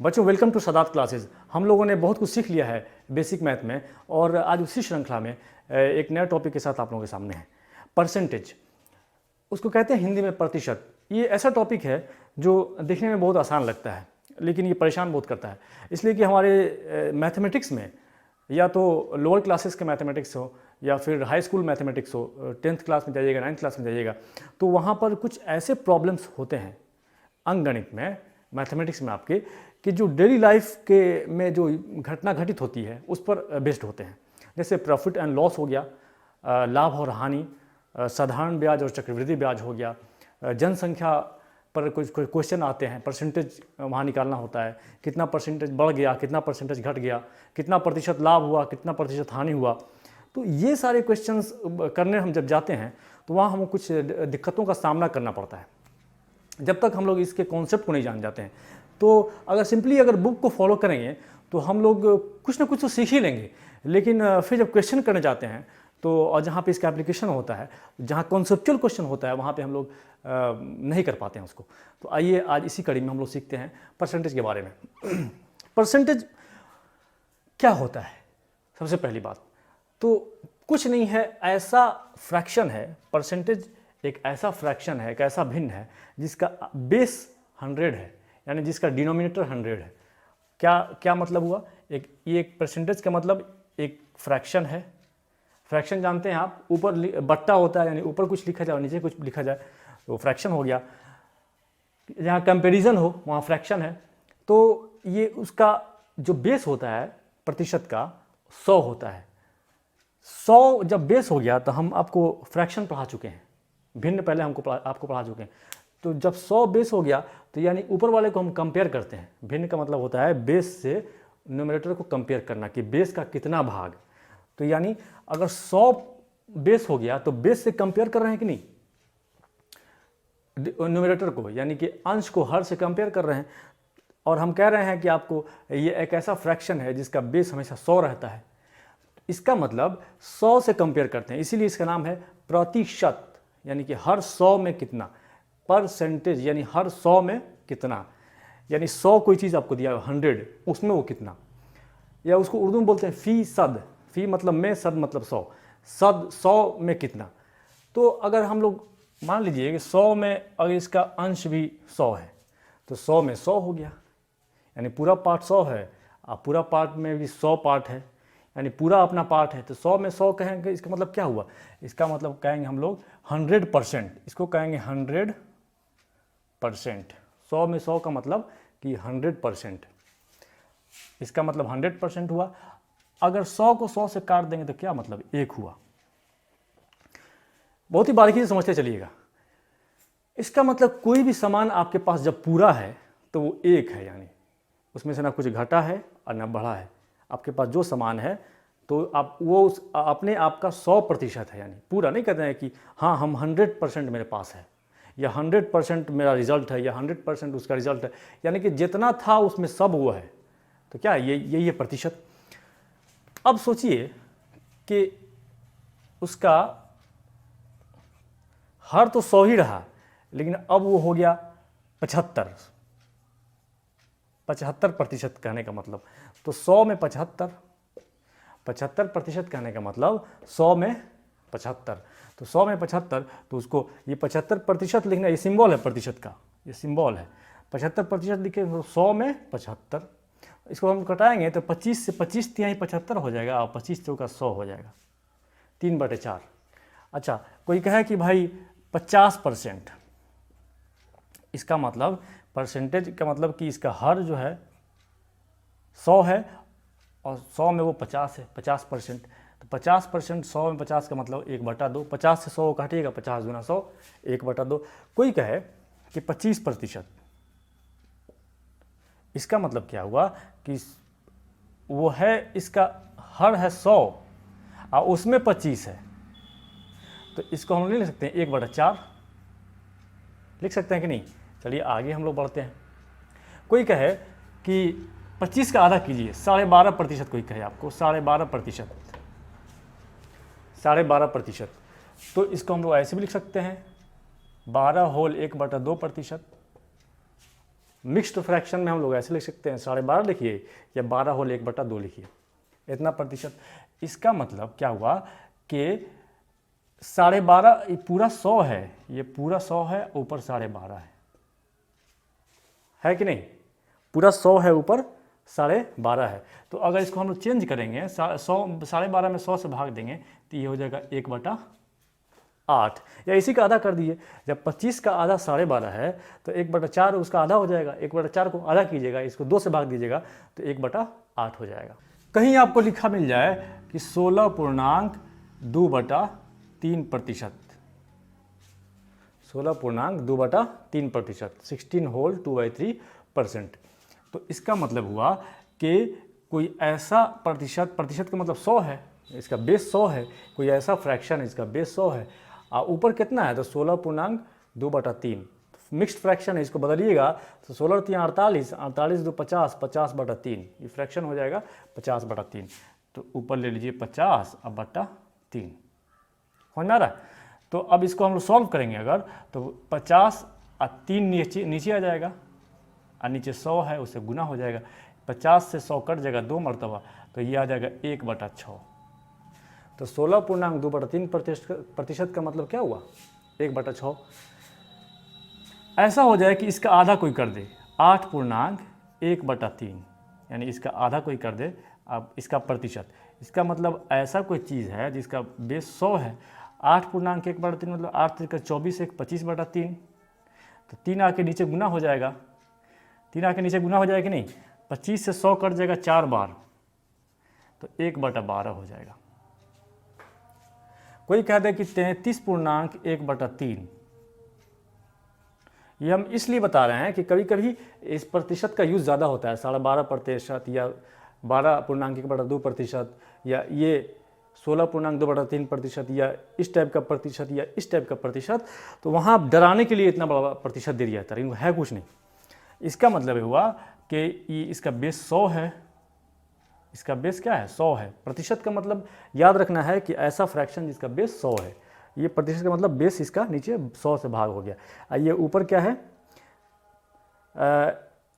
बच्चों welcome to Sadat classes. हम लोगों ने बहुत कुछ सीख लिया है बेसिक मैथ में और आज उसी श्रृंखला में एक नया टॉपिक के साथ आप लोगों के सामने है परसेंटेज। उसको कहते हैं हिंदी में प्रतिशत। ये ऐसा टॉपिक है जो देखने में बहुत आसान लगता है लेकिन ये परेशान बहुत करता है, इसलिए कि हमारे मैथमेटिक्स में या तो लोअर क्लासेस के मैथमेटिक्स हो या फिर हाई स्कूल मैथमेटिक्स हो, 10th क्लास में जाइएगा 9th क्लास में जाइएगा तो वहाँ पर कुछ ऐसे प्रॉब्लम्स होते हैं अंकगणित में, मैथमेटिक्स में आपके, कि जो डेली लाइफ के में जो घटना घटित होती है उस पर बेस्ड होते हैं। जैसे प्रॉफिट एंड लॉस हो गया, लाभ और हानि, साधारण ब्याज और चक्रवृद्धि ब्याज हो गया, जनसंख्या पर कुछ क्वेश्चन आते हैं, परसेंटेज वहाँ निकालना होता है, कितना परसेंटेज बढ़ गया, कितना परसेंटेज घट गया, कितना प्रतिशत लाभ हुआ, कितना प्रतिशत हानि हुआ। तो ये सारे क्वेश्चंस करने हम जब जाते हैं तो वहाँ हमें कुछ दिक्कतों का सामना करना पड़ता है जब तक हम लोग इसके कॉन्सेप्ट को नहीं जान जाते हैं। तो अगर सिंपली अगर बुक को फॉलो करेंगे तो हम लोग कुछ ना कुछ तो सीख ही लेंगे, लेकिन फिर जब क्वेश्चन करने जाते हैं तो और जहाँ पे इसका एप्लीकेशन होता है, जहाँ कॉन्सेप्चुअल क्वेश्चन होता है, वहाँ पे हम लोग नहीं कर पाते हैं उसको। तो आइए आज इसी कड़ी में हम लोग सीखते हैं परसेंटेज के बारे में। परसेंटेज क्या होता है? सबसे पहली बात तो कुछ नहीं है, ऐसा फ्रैक्शन है। परसेंटेज एक ऐसा फ्रैक्शन है, एक ऐसा भिन्न है जिसका बेस 100 है, यानी जिसका डिनोमिनेटर 100 है। क्या मतलब हुआ? एक परसेंटेज का मतलब एक फ्रैक्शन है। फ्रैक्शन जानते हैं आप, ऊपर बट्टा होता है, यानी ऊपर कुछ लिखा जाए और नीचे कुछ लिखा जाए तो फ्रैक्शन हो गया। जहाँ कंपैरिजन हो वहाँ फ्रैक्शन है। तो ये उसका जो बेस होता है प्रतिशत का 100 होता है। 100 जब बेस हो गया तो हम आपको फ्रैक्शन पढ़ा चुके हैं, भिन्न पहले आपको पढ़ा चुके हैं। तो जब 100 बेस हो गया तो यानी ऊपर वाले को हम कंपेयर करते हैं। भिन्न का मतलब होता है बेस से न्यूमरेटर को कंपेयर करना कि बेस का कितना भाग। तो यानी अगर 100 बेस हो गया तो बेस से कंपेयर कर रहे हैं कि नहीं न्यूमरेटर को, यानी कि अंश को हर से कंपेयर कर रहे हैं। और हम कह रहे हैं कि आपको ये एक ऐसा फ्रैक्शन है जिसका बेस हमेशा 100 रहता है। इसका मतलब 100 से कंपेयर करते हैं, इसीलिए इसका नाम है प्रतिशत, यानी कि हर 100 में कितना। परसेंटेज यानी हर 100 में कितना, यानी 100 कोई चीज़ आपको दिया 100, उसमें वो कितना। या उसको उर्दू में बोलते हैं फीसद। फी मतलब में, सद मतलब 100। सद 100 में कितना। तो अगर हम लोग मान लीजिए कि 100 में अगर इसका अंश भी 100 है तो 100 में 100 हो गया, यानी पूरा पार्ट 100 है। अब पूरा पार्ट में भी 100 पार्ट है, यानी पूरा अपना पार्ट है। तो 100 में 100 कहेंगे, इसका मतलब क्या हुआ? इसका मतलब कहेंगे हम लोग 100%। इसको कहेंगे 100%। 100 में 100 का मतलब कि 100%। इसका मतलब 100% हुआ। अगर 100 को 100 से काट देंगे तो क्या मतलब? 1 हुआ। बहुत ही बारीकी से समझते चलिएगा। इसका मतलब कोई भी सामान आपके पास जब पूरा है तो वो 1 है, यानी उसमें से ना कुछ घटा है और ना बढ़ा है। आपके पास जो सामान है तो आप वो अपने आप का 100% है, यानी पूरा नहीं कहते हैं कि हाँ हम 100% मेरे पास है या 100% मेरा रिजल्ट है या 100% उसका रिजल्ट है, यानी कि जितना था उसमें सब वो है। तो क्या यही है प्रतिशत। अब सोचिए कि उसका हर तो 100 ही रहा, लेकिन अब वो हो गया 75% कहने का मतलब। तो 100 में 75% कहने का मतलब 100 में 75। तो 100 में 75, तो उसको ये 75% लिखना, ये सिंबल है प्रतिशत का, ये सिंबल है। 75% लिखे तो 100 में 75। इसको हम कटाएंगे तो 25 से 25 तिहाई 75 हो जाएगा और 25 चौका 100 हो जाएगा, 3/4। अच्छा, कोई कहे कि भाई 50%, इसका मतलब परसेंटेज का मतलब कि इसका हर जो है 100 है और 100 में वो 50 है, 50%। तो 50% 100 में 50 का मतलब 1/2। 50 से 100 काटिएगा, 50 दूना 100, 1/2। कोई कहे कि 25%, इसका मतलब क्या हुआ कि वो है, इसका हर है 100 और उसमें 25 है। तो इसको हम नहीं लिख सकते हैं 1/4, लिख सकते हैं कि नहीं? चलिए आगे हम लोग बढ़ते हैं। कोई कहे कि 25 का आधा कीजिए, 12.5%। कोई कहे आपको 12.5%, 12.5%, तो इसको हम लोग ऐसे भी लिख सकते हैं 12 होल 1/2%। मिक्स्ड फ्रैक्शन में हम लोग ऐसे लिख सकते हैं 12.5 लिखिए या 12 होल 1/2 लिखिए, इतना प्रतिशत। इसका मतलब क्या हुआ कि 12.5 ये पूरा 100 है, ये पूरा 100 है, ऊपर 12.5 है कि नहीं, पूरा 100 है, ऊपर 12.5 है। तो अगर इसको हम लोग चेंज करेंगे 12.5 में 100 से भाग देंगे तो ये हो जाएगा 1/8, या इसी का आधा कर दिए। जब 25 का आधा 12.5 है तो 1/4 उसका आधा हो जाएगा, 1/4 को आधा कीजिएगा, इसको 2 से भाग दीजिएगा तो 1/8 हो जाएगा। कहीं आपको लिखा मिल जाए कि 16.2/3%, 16.2/3%, 16 होल 2/3%। तो इसका मतलब हुआ कि कोई ऐसा प्रतिशत, प्रतिशत का मतलब 100 है, इसका बेस 100 है, कोई ऐसा फ्रैक्शन है इसका बेस 100 है, और ऊपर कितना है तो 16.2/3, मिक्स्ड फ्रैक्शन है, इसको बदलिएगा तो 16 3 48, 48 2 50, 50/3, ये फ्रैक्शन हो जाएगा 50/3। तो ऊपर ले लीजिए 50 अब बटा 3, समझ में आ रहा है। तो अब इसको हम लोग सॉल्व करेंगे अगर, तो 50 और 3 नीचे आ जाएगा, और नीचे 100 है उससे गुना हो जाएगा, 50 से 100 कट जाएगा 2 मरतबा, तो ये आ जाएगा 1/6। तो 16.2/3% का मतलब क्या हुआ 1/6। ऐसा हो जाए कि इसका आधा कोई कर दे 8.1/3, यानी इसका आधा कोई कर दे, अब इसका प्रतिशत, इसका मतलब ऐसा कोई चीज़ है जिसका बेस 100 है, 8.1/3 मतलब 8 3 24, 1 25/3, तो 3 आके नीचे गुना हो जाएगा, 3 आके नीचे गुना हो जाएगा कि नहीं, 25 से 100 कट जाएगा 4 बार, तो 1/12 हो जाएगा। कोई कह दे कि 33.1/3, ये हम इसलिए बता रहे हैं कि कभी कभी इस प्रतिशत का यूज़ ज़्यादा होता है, 12.5% या 12.1/2%, या ये 16.2/3% या इस टाइप का प्रतिशत या इस टाइप का प्रतिशत, तो वहाँ डराने के लिए इतना बड़ा प्रतिशत दे दिया जाता है, है कुछ नहीं। इसका मतलब हुआ कि ये इसका बेस 100 है, इसका बेस क्या है 100 है। प्रतिशत का मतलब याद रखना है कि ऐसा फ्रैक्शन जिसका बेस 100 है, ये प्रतिशत का मतलब बेस इसका नीचे 100 से भाग हो गया, ये ऊपर क्या है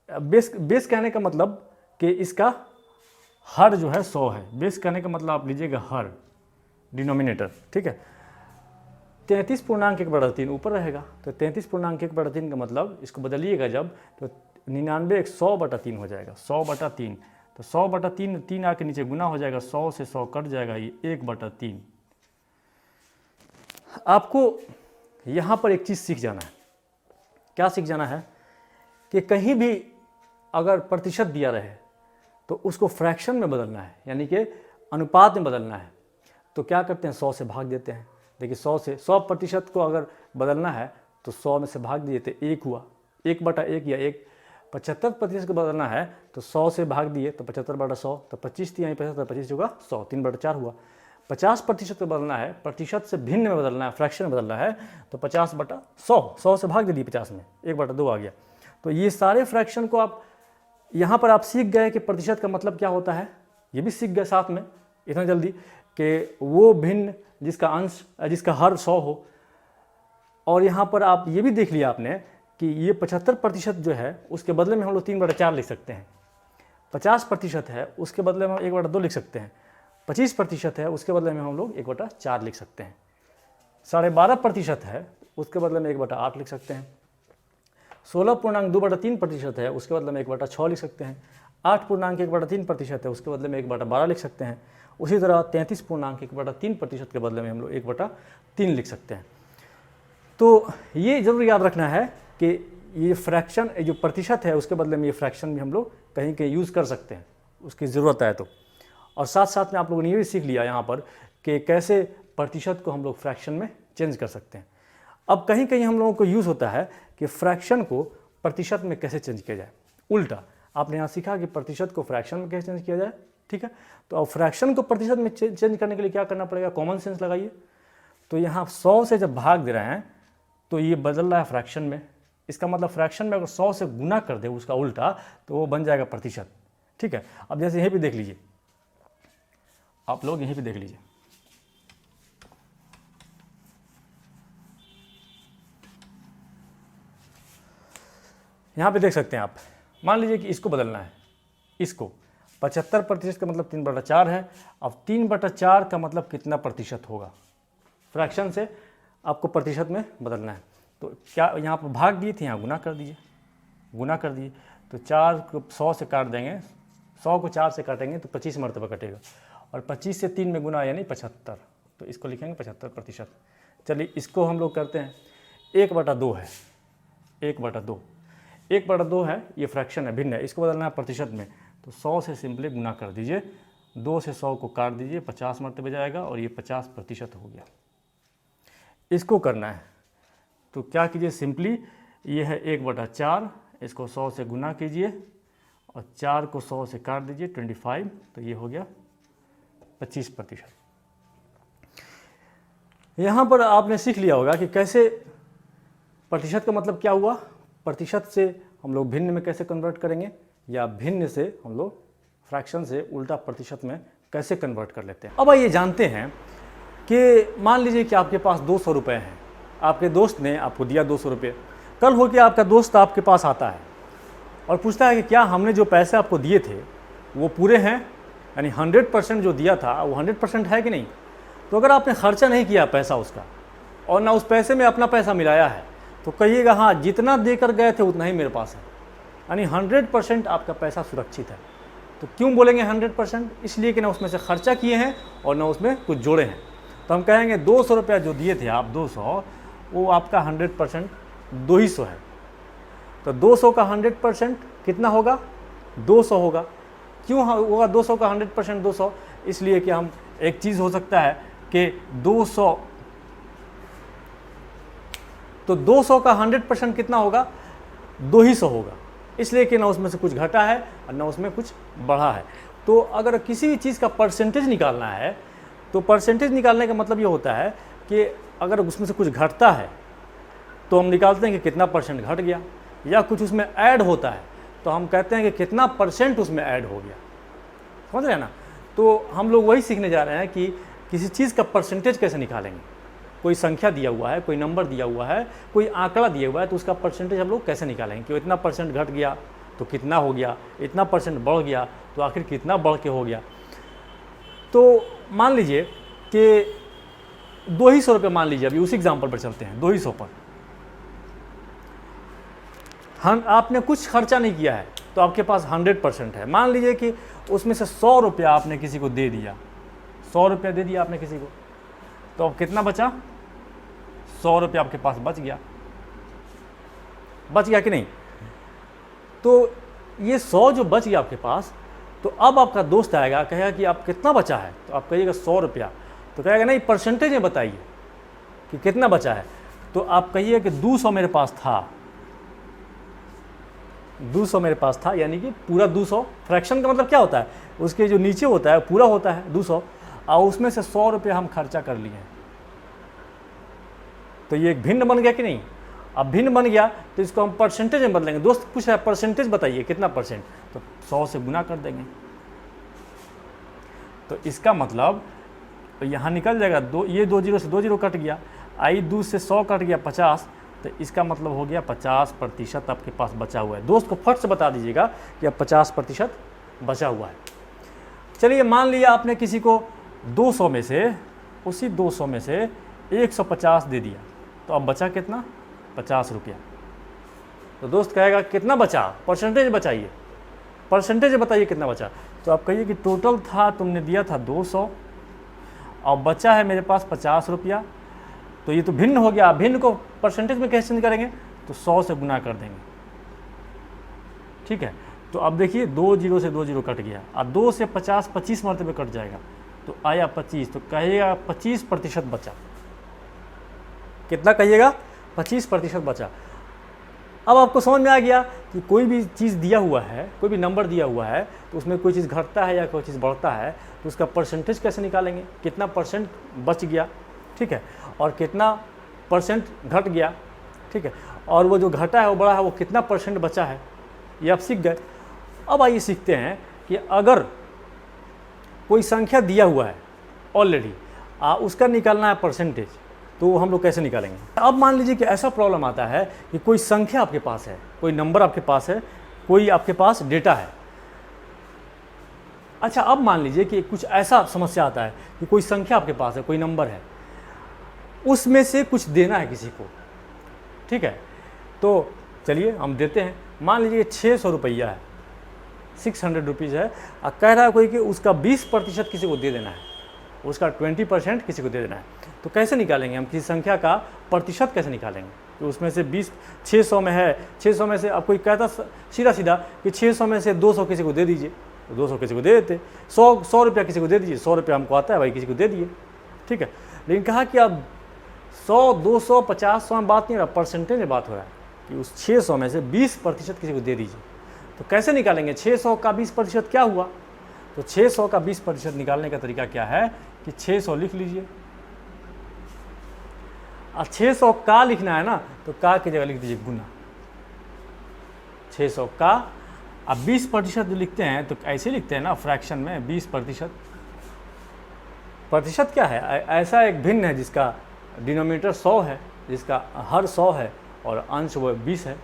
बेस कहने का मतलब कि इसका हर जो है 100 है, बेस कहने का मतलब आप लीजिएगा हर, डिनोमिनेटर, ठीक है। 33.1/3 ऊपर रहेगा, तो 33.1/3 का मतलब इसको बदलिएगा जब, तो 99 100/3 हो जाएगा, 100/3, तो 100/3, 3 आके नीचे गुना हो जाएगा, 100 से 100 कट जाएगा, ये 1/3। आपको यहाँ पर एक चीज़ सीख जाना है, क्या सीख जाना है कि कहीं भी अगर प्रतिशत दिया रहे तो उसको फ्रैक्शन में बदलना है, यानी कि अनुपात में बदलना है। तो क्या करते हैं 100 से भाग देते हैं। देखिए 100% को अगर बदलना है तो 100 में से भाग दिए तो 1 हुआ, 1/1 या 1। 75% को बदलना है तो 100 से भाग दिए तो 75/100, तो 25 यहाँ 75, 25 होगा 100, 3/4 हुआ। 50% को बदलना है, प्रतिशत से भिन्न में बदलना है, फ्रैक्शन में बदलना है, तो 50/100, 100 से भाग दे दिए 50 में, 1/2 आ गया। तो ये सारे फ्रैक्शन को आप यहाँ पर आप सीख गए कि प्रतिशत का मतलब क्या होता है, ये भी सीख गए साथ में इतना जल्दी कि वो भिन्न जिसका अंश, जिसका हर 100 हो। और यहाँ पर आप ये भी देख लिया आपने कि ये 75% जो है उसके बदले में हम लोग 3/4 लिख सकते हैं, 50% है उसके बदले में हम 1/2 लिख सकते हैं, 25% है उसके बदले में हम लोग 1/4 लिख सकते हैं, 12.5% है उसके बदले में 1/8 लिख सकते हैं, 16.2/3% है उसके बदले में 1/6 लिख सकते हैं, 8.1/3% है उसके बदले में 1/12 लिख सकते हैं। उसी तरह 33.1/3% के बदले में हम लोग 1/3 लिख सकते हैं। तो ये जरूर याद रखना है कि ये फ्रैक्शन, जो प्रतिशत है उसके बदले में ये फ्रैक्शन भी हम लोग कहीं कहीं यूज़ कर सकते हैं, उसकी ज़रूरत है तो। और साथ साथ में आप लोगों ने ये भी सीख लिया यहाँ पर कि कैसे प्रतिशत को हम लोग फ्रैक्शन में चेंज कर सकते हैं। अब कहीं कहीं हम लोगों को यूज़ होता है कि फ्रैक्शन को प्रतिशत में कैसे चेंज किया जाए, उल्टा आपने यहाँ सीखा कि प्रतिशत को फ्रैक्शन में कैसे चेंज किया जाए, ठीक है। तो अब फ्रैक्शन को प्रतिशत में चेंज करने के लिए क्या करना पड़ेगा, कॉमन सेंस लगाइए। तो यहाँ 100 से जब भाग दे रहे हैं तो ये बदल रहा है फ्रैक्शन में, इसका मतलब फ्रैक्शन में अगर 100 से गुना कर दे उसका उल्टा तो वो बन जाएगा प्रतिशत, ठीक है। अब जैसे यहीं पे देख लीजिए, आप लोग यहीं पे देख लीजिए, यहाँ पे देख सकते हैं आप, मान लीजिए कि इसको बदलना है, इसको 75% का मतलब 3/4 है। अब 3/4 का मतलब कितना प्रतिशत होगा, फ्रैक्शन से आपको प्रतिशत में बदलना है। तो क्या यहाँ पर भाग दिए थे, यहाँ गुना कर दीजिए, गुना कर दिए तो 4 को 100 से काट देंगे, 100 को 4 से काटेंगे तो 25 मरतबा कटेगा, और 25 से 3 में गुना यानी 75, तो इसको लिखेंगे 75%। चलिए इसको हम लोग करते हैं, 1/2 है, 1/2, 1/2 है, ये फ्रैक्शन है, भिन्न है, इसको बदलना है प्रतिशत में, तो 100 से सिंपली गुना कर दीजिए, 2 से 100 को काट दीजिए, 50 मरतबे जाएगा और ये 50% हो गया। इसको करना है तो क्या कीजिए, सिंपली ये है 1/4, इसको 100 से गुना कीजिए और 4 को 100 से काट दीजिए, 25, तो ये हो गया 25%। यहाँ पर आपने सीख लिया होगा कि कैसे प्रतिशत का मतलब क्या हुआ, प्रतिशत से हम लोग भिन्न में कैसे कन्वर्ट करेंगे, या भिन्न से हम लोग फ्रैक्शन से उल्टा प्रतिशत में कैसे कन्वर्ट कर लेते हैं। अब आइए जानते हैं कि मान लीजिए कि आपके पास 200 रुपये हैं, आपके दोस्त ने आपको दिया 200 रुपये। कल हो के आपका दोस्त आपके पास आता है और पूछता है कि क्या हमने जो पैसे आपको दिए थे वो पूरे हैं, यानी 100% जो दिया था वो 100% है कि नहीं। तो अगर आपने खर्चा नहीं किया पैसा उसका और ना उस पैसे में अपना पैसा मिलाया है तो कहिएगा हाँ जितना देकर गए थे उतना ही मेरे पास है, यानी 100% आपका पैसा सुरक्षित है। तो क्यों बोलेंगे 100%? इसलिए कि ना उसमें से खर्चा किए हैं और ना उसमें कुछ जोड़े हैं। तो हम कहेंगे 200 रुपया जो दिए थे आप 200, वो आपका 100% 200 है। तो 200 का 100% कितना होगा, 200 होगा। क्यों होगा 200 का 100% 200? इसलिए कि हम एक चीज़ हो सकता है कि 200, तो 200 का 100% कितना होगा, 200 होगा, इसलिए कि ना उसमें से कुछ घटा है और ना उसमें कुछ बढ़ा है। तो अगर किसी भी चीज़ का परसेंटेज निकालना है तो परसेंटेज निकालने का मतलब ये होता है कि अगर उसमें से कुछ घटता है तो हम निकालते हैं कि कितना परसेंट घट गया, या कुछ उसमें ऐड होता है तो हम कहते हैं कि कितना परसेंट उसमें ऐड हो गया। समझ रहे हैं ना। तो हम लोग वही सीखने जा रहे हैं कि किसी चीज़ का परसेंटेज कैसे निकालेंगे। कोई संख्या दिया हुआ है, कोई नंबर दिया हुआ है, कोई आंकड़ा दिया हुआ है, तो उसका परसेंटेज हम लोग कैसे निकालेंगे कि इतना परसेंट घट गया तो कितना हो गया, इतना परसेंट बढ़ गया तो आखिर कितना बढ़ के हो गया। तो मान लीजिए कि 200 रुपये, मान लीजिए अभी उसी एग्जाम्पल पर चलते हैं, 200 पर हम आपने कुछ खर्चा नहीं किया है तो आपके पास 100% है। मान लीजिए कि उसमें से 100 रुपया आपने किसी को दे दिया, 100 रुपया दे दिया आपने किसी को, तो अब कितना बचा, 100 रुपया आपके पास बच गया, बच गया कि नहीं। तो ये 100 जो बच गया आपके पास, तो अब आपका दोस्त आएगा कहेगा कि आप कितना बचा है, तो आप कहिएगा 100 रुपया, तो कहेगा नहीं परसेंटेज में बताइए कि कितना बचा है। तो आप कहिए कि 200 मेरे पास था, 200 मेरे पास था, यानी कि पूरा 200। फ्रैक्शन का मतलब क्या होता है, उसके जो नीचे होता है पूरा होता है 200, और उसमें से 100 रुपये हम खर्चा कर लिए हैं। तो ये एक भिन्न बन गया कि नहीं। अब भिन्न बन गया तो इसको हम परसेंटेज में बदलेंगे। दोस्त पूछ रहा है परसेंटेज बताइए कितना परसेंट, तो 100 से गुना कर देंगे। तो इसका मतलब तो यहाँ निकल जाएगा ये 2 जीरो से 2 जीरो कट गया, आई 2 से 100 कट गया 50, तो इसका मतलब हो गया 50% आपके पास बचा हुआ है। दोस्त को फट से बता दीजिएगा कि अब 50% बचा हुआ है। चलिए मान लिया आपने किसी को 200 में से, उसी 200 में से 150 दे दिया, तो अब बचा कितना, 50 रुपया। तो दोस्त कहेगा कितना बचा, परसेंटेज बताइए, परसेंटेज बताइए कितना बचा। तो आप कहिए कि टोटल था, तुमने दिया था 200 और बचा है मेरे पास 50 रुपया। तो ये तो भिन्न हो गया। भिन्न को परसेंटेज में कैसे चेंज करेंगे, तो 100 से गुना कर देंगे। ठीक है। तो अब देखिए 2 जीरो से 2 जीरो कट गया, अब 2 से 50 25 मरतबे कट जाएगा, तो आया 25। तो कहिएगा 25% बचा। कितना कहिएगा, 25% बचा। अब आपको समझ में आ गया कि कोई भी चीज़ दिया हुआ है, कोई भी नंबर दिया हुआ है, तो उसमें कोई चीज़ घटता है या कोई चीज़ बढ़ता है, तो उसका परसेंटेज कैसे निकालेंगे, कितना परसेंट बच गया, ठीक है, और कितना परसेंट घट गया, ठीक है, और वो जो घटा है वो बड़ा है, वो कितना परसेंट बचा है, ये आप सीख गए। अब आइए सीखते हैं कि अगर कोई संख्या दिया हुआ है ऑलरेडी, उसका निकालना है परसेंटेज, तो हम लोग कैसे निकालेंगे। अब मान लीजिए कि ऐसा प्रॉब्लम आता है कि कोई संख्या आपके पास है, कोई नंबर आपके पास है, कोई आपके पास डेटा है। अच्छा, अब मान लीजिए कि कुछ ऐसा समस्या आता है कि कोई संख्या आपके पास है, कोई नंबर है, उसमें से कुछ देना है किसी को, ठीक है। तो चलिए हम देते हैं। मान लीजिए 600 रुपया है, 600 रुपीज़ है, और कह रहा है कोई कि उसका 20% किसी को दे देना है, उसका 20% किसी को दे देना है। तो कैसे निकालेंगे हम किसी संख्या का प्रतिशत, कैसे निकालेंगे? तो उसमें से 600 में है, 600 में से अब कोई कहता सीधा सीधा कि 600 में से 200 किसी को दे दीजिए, तो 200 किसी को दे देते। 100 रुपया किसी को दे दीजिए, 100 रुपया हमको आता है भाई, किसी को दे दिए, ठीक है। लेकिन कहा कि अब 100, 200, 50, 100 में बात नहीं हो रहा, परसेंटेज में बात हो रहा है कि उस 600 में से 20% किसी को दे दीजिए। तो कैसे निकालेंगे 600 का 20% क्या हुआ? तो 600 का 20% निकालने का तरीका क्या है कि 600 लिख लीजिए, और 600 का लिखना है ना, तो का की जगह लिख दीजिए गुना 600 का। अब 20% जो लिखते हैं तो ऐसे लिखते हैं ना फ्रैक्शन में, 20%। प्रतिशत क्या है? ऐसा एक भिन्न है जिसका डिनोमिनेटर 100 है, जिसका हर 100 है और अंश वो 20 है।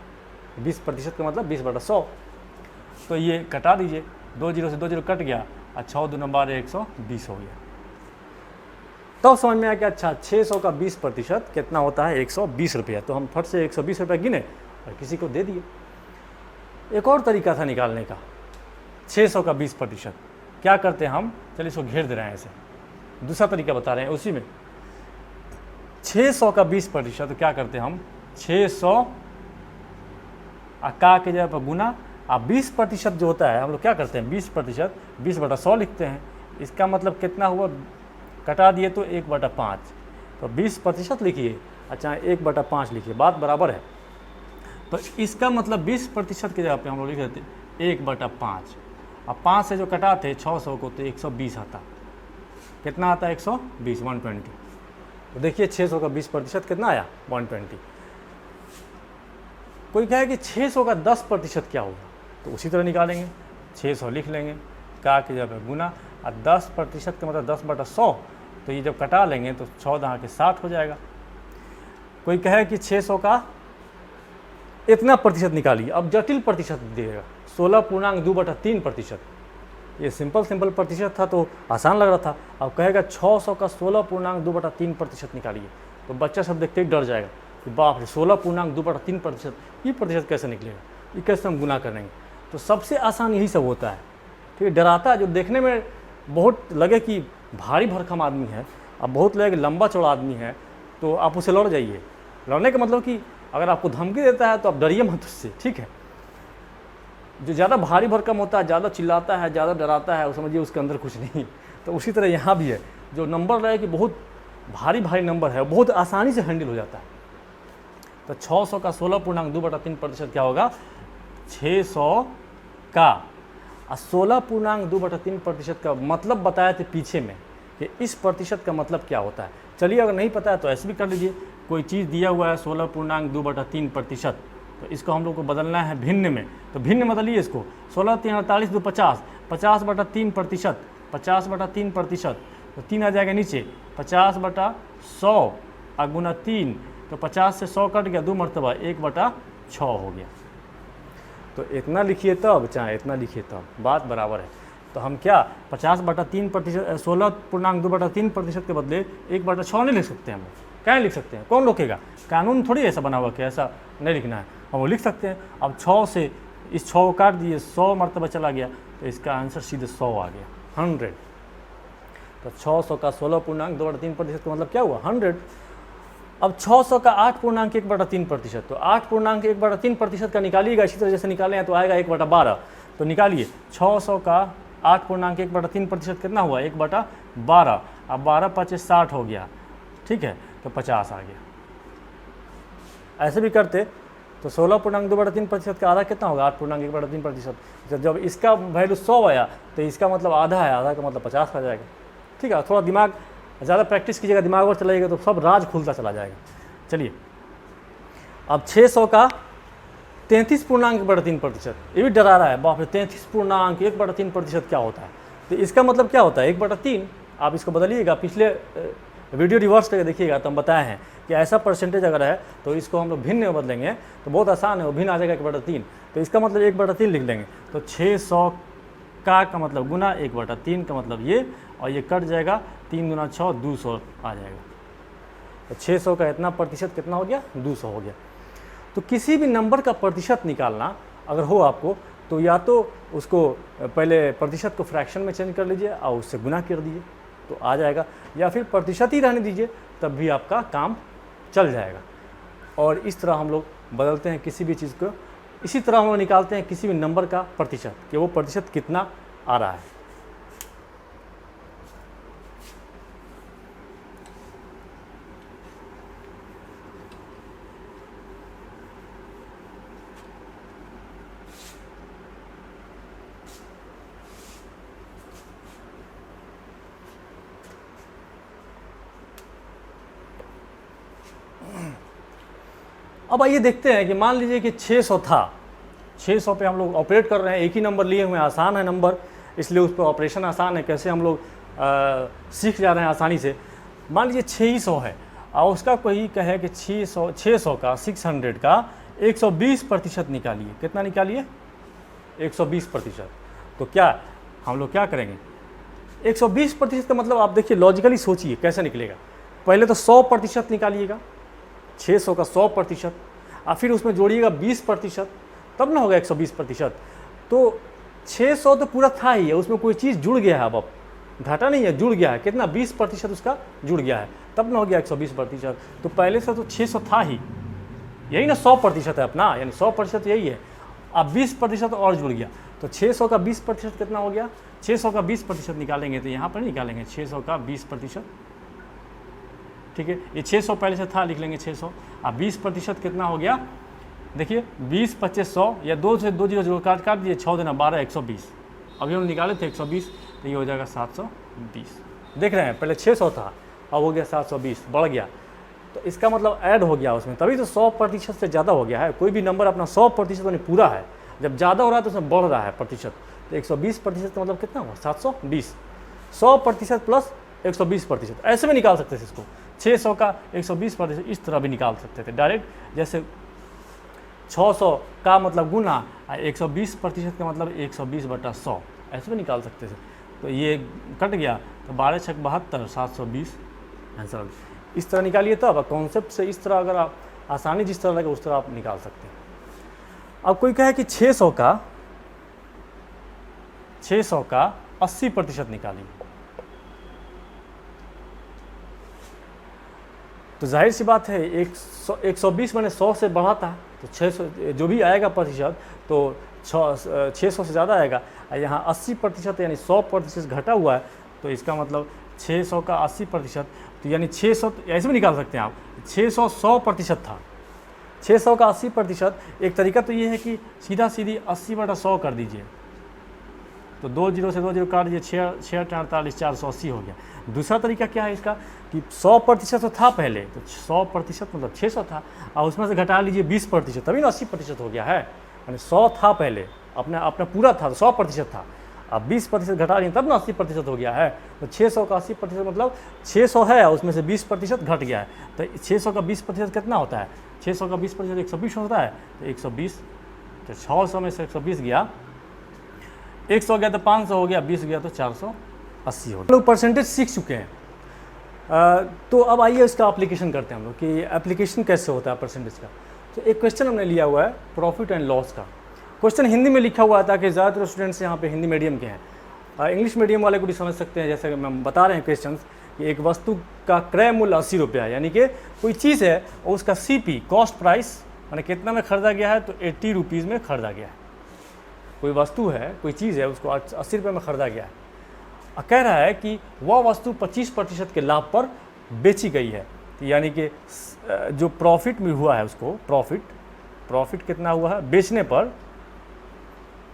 20% का मतलब 20/100। तो ये कटा दीजिए, 2 जीरो से 2 जीरो कट गया, और 6 दूना 12 120 हो गया। तो समझ में आया कि अच्छा 600 का 20% कितना होता है? 120 रुपया। तो हम फट से 120 रुपया गिने और किसी को दे दिए। एक और तरीका था निकालने का 600 का 20%। क्या करते हैं हम? चलिए इसको घेर दे रहे हैं ऐसे, दूसरा तरीका बता रहे हैं उसी में। 600 का 20% क्या करते हैं हम? 600 का के जगह पर गुना, अब 20% जो होता है हम लोग क्या करते हैं? 20% 20/100 लिखते हैं। इसका मतलब कितना हुआ? कटा दिए तो 1/5। तो 20% लिखिए, अच्छा 1/5 लिखिए, बात बराबर है। तो इसका मतलब 20% की जगह पे हम लोग लिख देते 1/5। अब 5 से जो कटाते 600 को तो 120 आता। कितना आता है? 120, 120। तो देखिए 600 का 20% कितना आया? 120। कोई कहे कि 600 का 10% क्या होगा? तो उसी तरह निकालेंगे, 600 लिख लेंगे, का की जगह पे गुना, और 10% का मतलब 10/100। तो ये जब कटा लेंगे तो 14 के 60 हो जाएगा। कोई कहे कि 600 का इतना प्रतिशत निकालिए, अब जटिल प्रतिशत दिएगा, 16.2/3%। ये सिंपल प्रतिशत था तो आसान लग रहा था। अब कहेगा 600 का 16.2/3% निकालिए, तो बच्चा सब देखते ही डर जाएगा कि बाप रे 16.2/3%, ये प्रतिशत कैसे निकलेगा, ये कैसे हम गुना करेंगे? तो सबसे आसान यही सब होता है, ठीक है। डराता है जो देखने में बहुत लगे कि भारी भरकम आदमी है, अब बहुत लगे कि लंबा चौड़ा आदमी है, तो आप उसे लड़ जाइए। लड़ने का मतलब कि अगर आपको धमकी देता है तो आप डरिए मत उससे, ठीक है। जो ज़्यादा भारी भरकम होता है, ज़्यादा चिल्लाता है, ज़्यादा डराता है, वो समझिए उसके अंदर कुछ नहीं। तो उसी तरह यहाँ भी है, जो नंबर रहे कि बहुत भारी नंबर है, बहुत आसानी से हैंडल हो जाता है। तो 600 का 16.2/3% क्या होगा? 600 का 16.2/3% का मतलब बताए थे पीछे में कि इस प्रतिशत का मतलब क्या होता है। चलिए अगर नहीं पता है तो ऐसे भी कर लीजिए। कोई चीज़ दिया हुआ है 16.2/3%, तो इसको हम लोग को बदलना है भिन्न में। तो भिन्न में बदलिए इसको, 16 3 48 2 50, 50/3%, 50/3%, तो 3 आ जाएगा नीचे, 50/100 और गुना 3, तो 50 से 100 कट गया, 2 मरतबा 1/6 हो गया। तो इतना लिखिए तब, चाहे इतना लिखिए तब, बात बराबर है। तो हम क्या 50/3%, 16.2/3% के बदले 1/6 नहीं लिख सकते हम? क्या लिख सकते हैं? कौन रोकेगा? कानून थोड़ी ऐसा बना हुआ कि ऐसा नहीं लिखना है, हम वो लिख सकते हैं। अब 6 से इस 6 को काट दिए, 100 मरतबा चला गया, तो इसका आंसर सीधे 100 आ गया, 100। तो 600 का 16.2/3% का मतलब क्या हुआ? 100। अब 600 का 8.1/3%, तो 8.1/3% का निकालिएगा, इसी तरह जैसे निकाले हैं तो आएगा 1/12। तो निकालिए 600 का 8.1/3% कितना हुआ? 1/12। अब 12 5 60 हो गया, ठीक है, तो 50 आ गया। ऐसे भी करते तो 16.2/3% का आधा कितना होगा? 8.1/3%। जब इसका वैल्यू 100 आया तो इसका मतलब आधा है, आधा का मतलब 50 आ जाएगा, ठीक है। थोड़ा दिमाग ज़्यादा प्रैक्टिस कीजिएगा, दिमाग और चलाइएगा तो सब राज खुलता चला जाएगा। चलिए अब 600 का 33.1/3%, ये भी डरा रहा है, बाप रे 33.1/3% क्या होता है? तो इसका मतलब क्या होता है? 1/3। आप इसको बदलिएगा, पिछले वीडियो रिवर्स करके देखिएगा तो हम बताए हैं कि ऐसा परसेंटेज अगर है तो इसको हम लोग भिन्न में बदलेंगे तो बहुत आसान है, वो भिन्न आ जाएगा 1/3। तो इसका मतलब 1/3 लिख लेंगे, तो 600 का मतलब गुना 1/3 का मतलब ये, और ये कट जाएगा 3 गुना 6 200 आ जाएगा। तो 600 का इतना प्रतिशत कितना हो गया, 200 हो गया। तो किसी भी नंबर का प्रतिशत निकालना अगर हो आपको तो या तो उसको पहले प्रतिशत को फ्रैक्शन में चेंज कर लीजिए और उससे गुना कर दीजिए तो आ जाएगा, या फिर प्रतिशत ही रहने दीजिए तब भी आपका काम चल जाएगा। और इस तरह हम लोग बदलते हैं किसी भी चीज़ को, इसी तरह हम लोग निकालते हैं किसी भी नंबर का प्रतिशत कि वो प्रतिशत कितना आ रहा है। अब आइए देखते हैं कि मान लीजिए कि 600 था, 600 पे हम लोग ऑपरेट कर रहे हैं, एक ही नंबर लिए हुए हैं, आसान है नंबर, इसलिए उस पर ऑपरेशन आसान है, कैसे हम लोग सीख जा रहे हैं आसानी से। मान लीजिए 600 है और उसका कोई कहे कि 600 का 600 का 120% निकालिए। कितना निकालिए, 120%। तो क्या हम लोग क्या करेंगे, 120% का मतलब आप देखिए लॉजिकली सोचिए कैसे निकलेगा। पहले तो 100% निकालिएगा, 600 का 100% और फिर उसमें जोड़िएगा 20%, तब ना होगा 120%। तो 600 तो पूरा था ही है, उसमें कोई चीज़ जुड़ गया है, अब घाटा नहीं है, जुड़ गया है, कितना 20% उसका जुड़ गया है, तब ना हो गया 120%। तो पहले से तो 600 था ही, यही ना 100% है अपना, यानी 100% यही है, अब 20% और जुड़ गया तो 600 का 20% कितना हो गया, 600 का 20% निकालेंगे तो यहाँ पर निकालेंगे 600 का 20%, ठीक है। ये 600 पहले से था, लिख लेंगे 600, अब 20% कितना हो गया, देखिए 20 25 100 या 2 से 2 0 काट दिए, 6 देना 12 120, अभी हम निकाले थे 120, तो ये हो जाएगा 720। देख रहे हैं पहले 600 था, अब हो गया 720, बढ़ गया, तो इसका मतलब ऐड हो गया उसमें, तभी तो 100% से ज़्यादा हो गया है। कोई भी नंबर अपना 100% यानी पूरा है, जब ज़्यादा हो रहा है तो उसमें बढ़ रहा है प्रतिशत, तो 120% का मतलब कितना हुआ, 720। 100% प्लस 120%, ऐसे भी निकाल सकते थे इसको, 600 का 120% इस तरह भी निकाल सकते थे डायरेक्ट, जैसे 600 का मतलब गुना 120% का मतलब 120/100, ऐसे भी निकाल सकते थे। तो ये कट गया तो 12 छक 72, 720 आंसर। इस तरह निकालिए, तब कॉन्सेप्ट से इस तरह अगर आप आसानी जिस तरह लगे उस तरह आप निकाल सकते हैं। अब कोई कहे कि 600 का 80% निकालिए, तो जाहिर सी बात है 120 मैंने 100 से बढ़ा था, तो 600 जो भी आएगा प्रतिशत तो 600 से ज़्यादा आएगा। यहाँ 80% यानी 100% घटा हुआ है, तो इसका मतलब 600 का 80%, तो यानी 600 ऐसे भी निकाल सकते हैं आप, 600 100% था, 600 का 80%। एक तरीका तो ये है कि सीधा सीधी 80/100 कर दीजिए, तो 2 0 से 2 0 काट दीजिए, 6 48 480 हो गया। दूसरा तरीका क्या है इसका कि 100% तो था पहले, तो 100% मतलब 600 था, और उसमें से घटा लीजिए 20%, तभी ना 80% हो गया है। यानी 100 था पहले, अपना पूरा था, 100% था, अब 20% घटा लिए तब ना 80% हो गया है। तो 600 का 80% मतलब 600 है और उसमें से 20% घट गया है, तो 600 का 20% कितना होता है, 600 का 20% 120 होता है, तो 120, तो 600 में से 120 गया, 100 गया तो 500 हो गया, 20 गया तो 480 हो गया। लोग परसेंटेज सीख चुके हैं, तो अब आइए इसका एप्लीकेशन करते हैं हम लोग कि एप्लीकेशन कैसे होता है परसेंटेज का। तो एक क्वेश्चन हमने लिया हुआ है प्रॉफिट एंड लॉस का, क्वेश्चन हिंदी में लिखा हुआ है ताकि ज़्यादातर स्टूडेंट्स यहाँ पे हिंदी मीडियम के हैं, इंग्लिश मीडियम वाले को भी समझ सकते हैं। जैसे हम बता रहे हैं क्वेश्चन कि एक वस्तु का क्रय मूल्य 80 रुपया है, यानी कि कोई चीज़ है और उसका CP कॉस्ट प्राइस यानी कितना में खरीदा गया है, तो 80 रुपीज़ में खरीदा गया है। कोई वस्तु है, कोई चीज़ है, उसको 80 रुपये में खरीदा गया है, और कह रहा है कि वह वस्तु 25% के लाभ पर बेची गई है, यानी कि जो प्रॉफिट में हुआ है उसको प्रॉफिट कितना हुआ है बेचने पर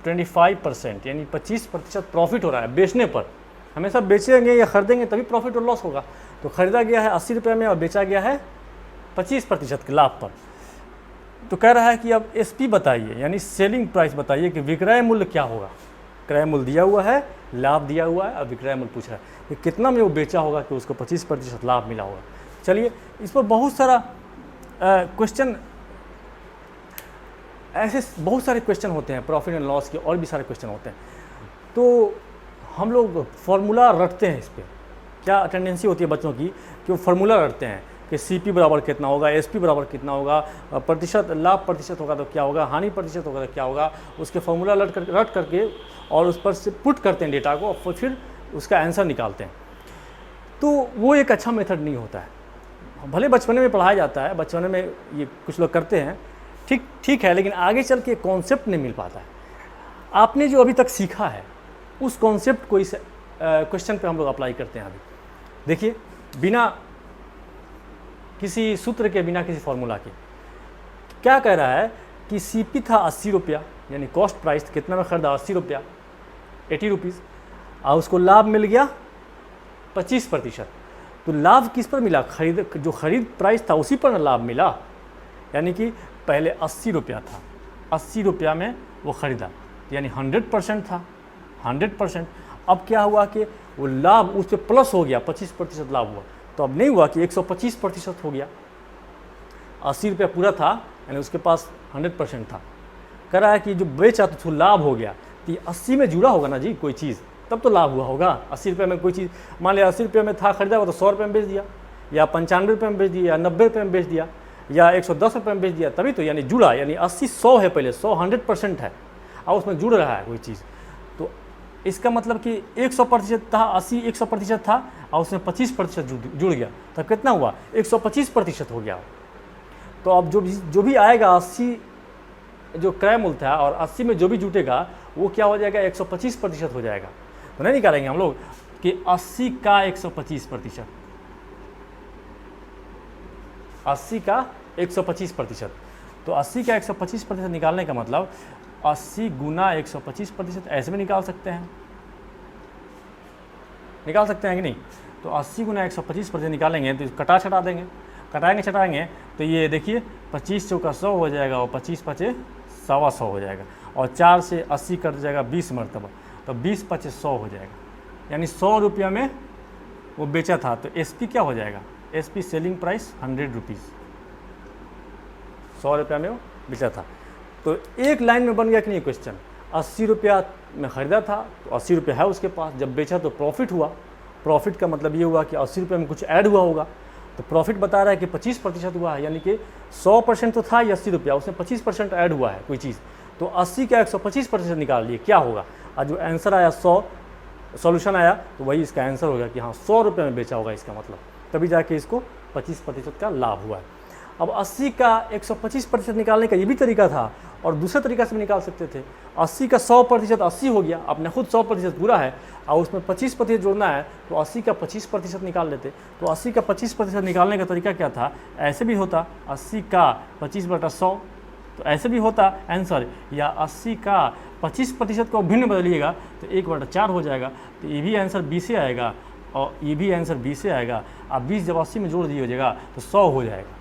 25%, यानी 25% प्रॉफिट हो रहा है बेचने पर। हमेशा बेचेंगे या खरीदेंगे तभी प्रॉफिट और लॉस होगा। तो खरीदा गया है 80 रुपये में और बेचा गया है 25% के लाभ पर। तो कह रहा है कि अब SP बताइए, यानी सेलिंग प्राइस बताइए कि विक्रय मूल्य क्या होगा। क्रय मूल्य दिया हुआ है, लाभ दिया हुआ है और विक्रय मूल्य पूछ रहा है कि कितना में वो बेचा होगा कि उसको 25% लाभ मिला होगा। चलिए, इस पर बहुत सारा क्वेश्चन, ऐसे बहुत सारे क्वेश्चन होते हैं, प्रॉफिट एंड लॉस के और भी सारे क्वेश्चन होते हैं। तो हम लोग फार्मूला रटते हैं। इस पर क्या टेंडेंसी होती है बच्चों की कि वो फार्मूला रटते हैं कि CP बराबर कितना होगा, SP बराबर कितना होगा, प्रतिशत लाभ प्रतिशत होगा तो क्या होगा, हानि प्रतिशत होगा तो क्या होगा, उसके फार्मूला रट करके और उस पर से पुट करते हैं डेटा को और फिर उसका आंसर निकालते हैं। तो वो एक अच्छा मेथड नहीं होता है। भले बचपन में पढ़ाया जाता है, बचपन में ये कुछ लोग करते हैं, ठीक है, लेकिन आगे चल के कॉन्सेप्ट नहीं मिल पाता है। आपने जो अभी तक सीखा है उस कॉन्सेप्ट को इस क्वेश्चन पे हम लोग अप्लाई करते हैं। अभी देखिए, बिना किसी सूत्र के, बिना किसी फॉर्मूला के क्या कह रहा है कि CP था 80 रुपया, यानी कॉस्ट प्राइस कितना में खरीदा, 80 रुपया, 80 रुपीज़, और उसको लाभ मिल गया 25%। तो लाभ किस पर मिला, जो खरीद प्राइस था उसी पर ना लाभ मिला। यानी कि पहले 80 रुपया था, 80 रुपया में वो ख़रीदा, यानी 100% था, 100%। अब क्या हुआ कि वो लाभ उस पर प्लस हो गया, 25% लाभ हुआ। तो अब नहीं हुआ कि 125% हो गया। 80 रुपया पूरा था, यानी उसके पास 100% था। कह रहा है कि जो बेचा तो लाभ हो गया, तो ये 80 में जुड़ा होगा ना जी कोई चीज़, तब तो लाभ हुआ होगा। 80 रुपये में कोई चीज़, मान लिया 80 रुपये में था, खरीदा हुआ तो 100 रुपये में बेच दिया, या 95 रुपये में बेच दिया, या 90 रुपये में बेच दिया, या 110 रुपये में बेच दिया, तभी तो यानी जुड़ा। यानी 80 100 है, पहले 100 100% है और उसमें जुड़ रहा है कोई चीज़। तो इसका मतलब कि 100% था, 80 100% था और उसमें 25% जुड़ गया, तब कितना हुआ, 125% हो गया। तो अब जो भी आएगा 80 जो क्रय मूल्य था और 80 में जो भी जुटेगा वो क्या हो जाएगा, 125% हो जाएगा। तो नहीं निकालेंगे हम लोग कि 80 का 125%, 80 का 125%। तो 80 का 125% निकालने का मतलब 80 गुना 125%, ऐसे में निकाल सकते हैं, निकाल सकते हैं कि नहीं। तो 80 गुना 125% निकालेंगे तो कटा छटा देंगे, छटाएंगे तो ये देखिए 25 चौका 100 हो जाएगा और 25 पचे 125 हो जाएगा, और 4 से 80 कट जाएगा 20 मरतबा, तो 20 पचे 100 हो जाएगा। यानी 100 रुपया में वो बेचा था, तो SP क्या हो जाएगा, SP सेलिंग प्राइस 100 रुपीज़, 100 रुपया में वो बेचा था। तो एक लाइन में बन गया कि नहीं क्वेश्चन। 80 रुपया में ख़रीदा था तो 80 रुपया है उसके पास, जब बेचा तो प्रॉफिट हुआ। प्रॉफिट का मतलब ये हुआ कि 80 रुपये में कुछ ऐड हुआ होगा, तो प्रॉफिट बता रहा है कि 25% हुआ है, यानी कि 100% तो था ये 80 रुपया, उसमें 25% ऐड हुआ है कोई चीज़। तो 80 का 125% निकाल लिए, क्या होगा, और जो आंसर आया 100, सॉल्यूशन आया तो वही इसका आंसर होगा कि हाँ 100 रुपये में बेचा होगा इसका मतलब, तभी जाके इसको 25% का लाभ हुआ है। अब 80 का 125% निकालने का ये भी तरीका था और दूसरे तरीका से भी निकाल सकते थे। 80 का 100% 80 हो गया, आपने खुद 100% पूरा है और उसमें 25% जोड़ना है, तो 80 का 25% निकाल लेते। तो 80 का 25% निकालने का तरीका क्या था, ऐसे भी होता 80 का 25/100, तो ऐसे भी होता आंसर, या 80 का 25% को भिन्न बदलिएगा तो 1/4 हो जाएगा, तो ये भी आंसर 20 से आएगा और ये भी आंसर 20 से आएगा। अब 20 जब 80 में जोड़ दीजिएगा तो 100 हो जाएगा।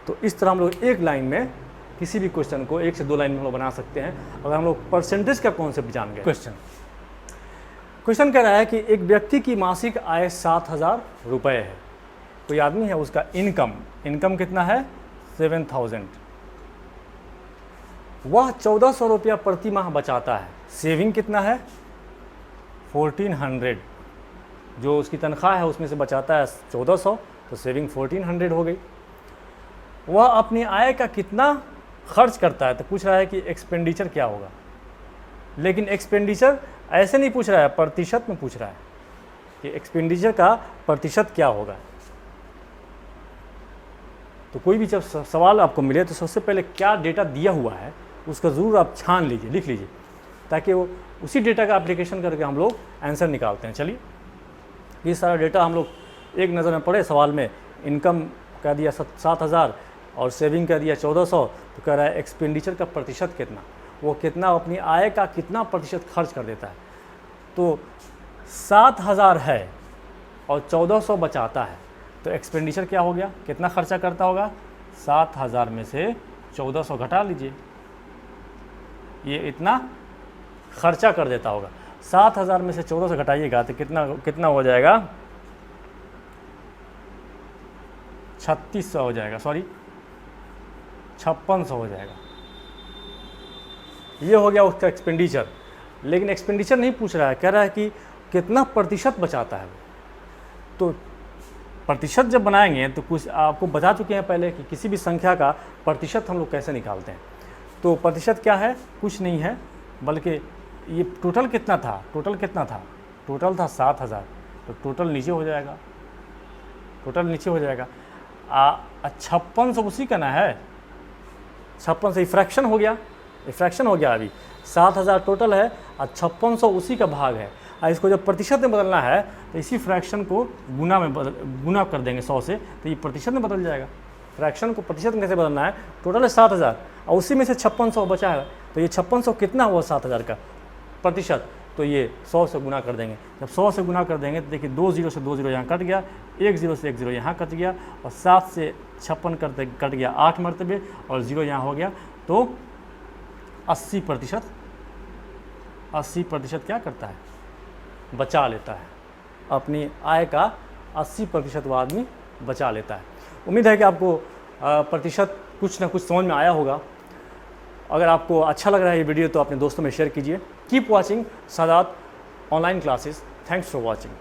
तो इस तरह हम लोग एक लाइन में किसी भी क्वेश्चन को 1 से 2 लाइन में हम लोग बना सकते हैं अगर हम लोग परसेंटेज का कॉन्सेप्ट जान गए। क्वेश्चन कह रहा है कि एक व्यक्ति की मासिक आय 7,000 रुपये है, कोई आदमी है, उसका इनकम कितना है 7,000, वह 1,400 रुपया प्रति माह बचाता है, सेविंग कितना है 1,400, जो उसकी तनख्वाह है उसमें से बचाता है 1,400, तो सेविंग 1,400 हो गई। वह अपनी आय का कितना खर्च करता है, तो पूछ रहा है कि एक्सपेंडिचर क्या होगा, लेकिन एक्सपेंडिचर ऐसे नहीं पूछ रहा है, प्रतिशत में पूछ रहा है कि एक्सपेंडिचर का प्रतिशत क्या होगा। तो कोई भी जब सवाल आपको मिले तो सबसे पहले क्या डेटा दिया हुआ है उसका ज़रूर आप छान लीजिए, लिख लीजिए, ताकि वो उसी डेटा का एप्लीकेशन करके हम लोग आंसर निकालते हैं। चलिए, ये सारा डेटा हम लोग एक नज़र में पढ़े। सवाल में इनकम कह दिया 7,000 और सेविंग कह दिया 1,400, तो कह रहा है एक्सपेंडिचर का प्रतिशत कितना, वो कितना अपनी आय का कितना प्रतिशत खर्च कर देता है। तो 7,000 है और 1,400 बचाता है, तो एक्सपेंडिचर क्या हो गया, कितना खर्चा करता होगा, 7,000 में से 1,400 घटा लीजिए, ये इतना खर्चा कर देता होगा। 7,000 में से 1400 घटाइएगा तो कितना कितना हो जाएगा, 3600 हो जाएगा, सॉरी 5600 हो जाएगा। ये हो गया उसका एक्सपेंडिचर। लेकिन एक्सपेंडिचर नहीं पूछ रहा है, कह रहा है कि कितना प्रतिशत बचाता है। तो प्रतिशत जब बनाएंगे तो कुछ आपको बता चुके हैं पहले कि किसी भी संख्या का प्रतिशत हम लोग कैसे निकालते हैं। तो प्रतिशत क्या है, कुछ नहीं है, बल्कि ये टोटल कितना था, टोटल कितना था, टोटल था 7,000, तो टोटल नीचे हो जाएगा, टोटल नीचे हो जाएगा। 5600 उसी का ना है, 5600 फ्रैक्शन हो गया, फ्रैक्शन हो गया। अभी 7,000 टोटल है और 5600 उसी का भाग है। और इसको जब प्रतिशत में बदलना है तो इसी फ्रैक्शन को गुना कर देंगे 100 से, तो ये प्रतिशत में बदल जाएगा। फ्रैक्शन को प्रतिशत में कैसे बदलना है, टोटल है 7,000 और उसी में से 5600 बचा है, तो ये 5600 कितना हुआ 7,000 का प्रतिशत, तो ये 100 से गुना कर देंगे। जब 100 से गुना कर देंगे तो देखिए 2 0 से 2 0 यहाँ कट गया, 1 0 से 1 0 यहाँ कट गया, और 7 से 56 करते कट गया 8 मरतबे, और 0 यहाँ हो गया। तो 80% क्या करता है, बचा लेता है। अपनी आय का 80% वो आदमी बचा लेता है। उम्मीद है कि आपको प्रतिशत कुछ ना कुछ समझ में आया होगा। अगर आपको अच्छा लग रहा है ये वीडियो तो अपने दोस्तों में शेयर कीजिए। Keep watching Sadat online classes. Thanks for watching.